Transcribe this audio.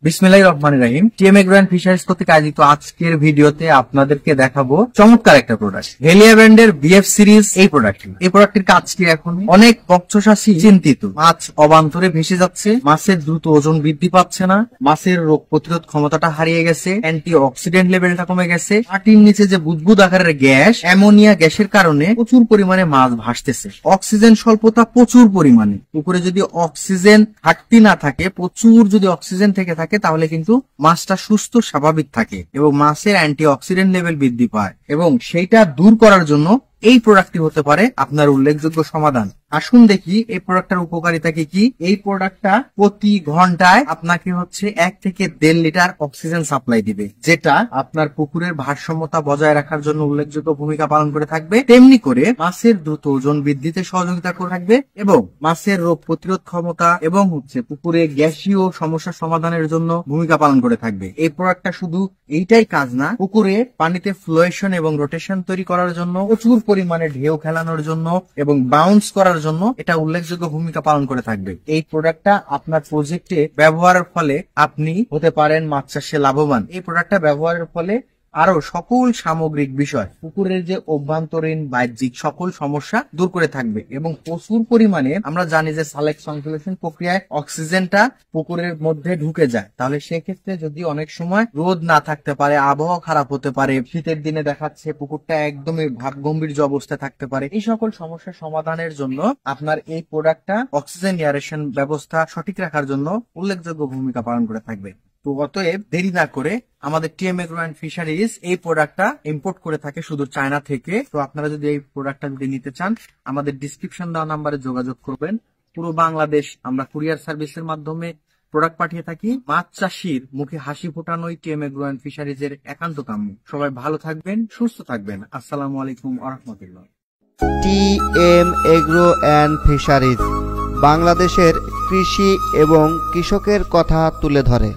বিসমিল্লাহির রহমানির রহিম। TM agro and fisheries কর্তৃক আয়োজিত আজকের ভিডিওতে আপনাদেরকে দেখাবো চমৎকার একটা প্রোডাক্ট, হেলিয়া ব্র্যান্ডের বিএফ সিরিজ। এই প্রোডাক্টের কাজ কি? এখন অনেক মৎস্যচাষী চিন্তিত, মাছ অবান্তরে ভেসে যাচ্ছে, মাছের দ্রুত ওজন বৃদ্ধি পাচ্ছে না, মাছের রোগ প্রতিরোধ ক্ষমতাটা হারিয়ে গেছে, অ্যান্টি অক্সিডেন্ট লেভেলটা কমে গেছে, মাটির নিচে যে বুদবুদ আকারের গ্যাস, অ্যামোনিয়া গ্যাসের কারণে প্রচুর পরিমাণে মাছ ভাসতেছে, অক্সিজেন স্বল্পতা প্রচুর পরিমাণে। পুকুরে যদি অক্সিজেন ঘাটতি না থাকে, প্রচুর যদি অক্সিজেন থেকে থাকে, তাহলে কিন্তু মাছটা সুস্থ স্বাভাবিক থাকে এবং মাছের অ্যান্টি অক্সিডেন্ট লেভেল বৃদ্ধি পায়, এবং সেইটা দূর করার জন্য এই প্রোডাক্টটি হতে পারে আপনার উল্লেখযোগ্য সমাধান। আসুন দেখি এই প্রোডাক্টটার উপকারিতা কি। এই প্রোডাক্টটা প্রতি ঘন্টায় আপনাকে 1 থেকে 1.5 লিটার অক্সিজেন সাপ্লাই দিবে, যেটা আপনার পুকুরের ভারসাম্যতা বজায় রাখার জন্য উল্লেখযোগ্য ভূমিকা পালন করে থাকবে। তেমনি করে মাছের দ্রুত ওজন বৃদ্ধিতে সহযোগিতা করে থাকবে এবং মাছের রোগ প্রতিরোধ ক্ষমতা এবং পুকুরে গ্যাসীয় সমস্যা সমাধানের জন্য ভূমিকা পালন করে থাকবে। এই প্রোডাক্টটা শুধু এইটাই কাজ না, পুকুরে পানিতে ফ্লোয়েশন এবং রোটেশন তৈরি করার জন্য, প্রচুর পরিমাণে ঢেউ খেলানোর জন্য এবং বাউন্স করার জন্য এটা উল্লেখযোগ্য ভূমিকা পালন করে থাকবে। এই প্রোডাক্টটা আপনার প্রজেক্টে ব্যবহারের ফলে আপনি হতে পারেন মাছ চাষে লাভবান। এই প্রোডাক্টটা ব্যবহারের ফলে আরো সকল সামগ্রিক বিষয়, পুকুরের যে অভ্যন্তরীণ বাহ্যিক সকল সমস্যা দূর করে থাকবে এবং প্রচুর পরিমাণে আমরা জানি যে সালেক্ট সার্কুলেশন প্রক্রিয়ায় অক্সিজেনটা পুকুরের মধ্যে ঢুকে যায়। তাহলে সেক্ষেত্রে যদি অনেক সময় রোদ না থাকতে পারে, আবহাওয়া খারাপ হতে পারে, শীতের দিনে দেখাচ্ছে পুকুরটা একদমই ভাবগম্ভীর অবস্থায় থাকতে পারে, এই সকল সমস্যা সমাধানের জন্য আপনার এই প্রোডাক্টটা অক্সিজেন এয়ারেশন ব্যবস্থা সঠিক রাখার জন্য উল্লেখযোগ্য ভূমিকা পালন করে থাকবে। তো অতএব দেরি না করে আমাদের টিএম এগ্রো এন্ড ফিশারিজ এই প্রোডাক্টটা ইম্পোর্ট করে থাকে শুধু চায়না থেকে। তো আপনারা যদি এই প্রোডাক্টটা যদি নিতে চান, আমাদের ডিসক্রিপশন দেওয়া নাম্বারে যোগাযোগ করবেন। পুরো বাংলাদেশ আমরা কুরিয়ার সার্ভিসের মাধ্যমে প্রোডাক্ট পাঠিয়ে থাকি। মাছ চাষির মুখে হাসি ফোটানোই টিএম এগ্রো এন্ড ফিশারিজ এর একান্ত কাম্য। সবাই ভালো থাকবেন, সুস্থ থাকবেন। আসসালামু আলাইকুম ওয়া রাহমাতুল্লাহ। টিএম এগ্রো অ্যান্ড ফিশারিজ বাংলাদেশের কৃষি এবং কৃষকের কথা তুলে ধরে।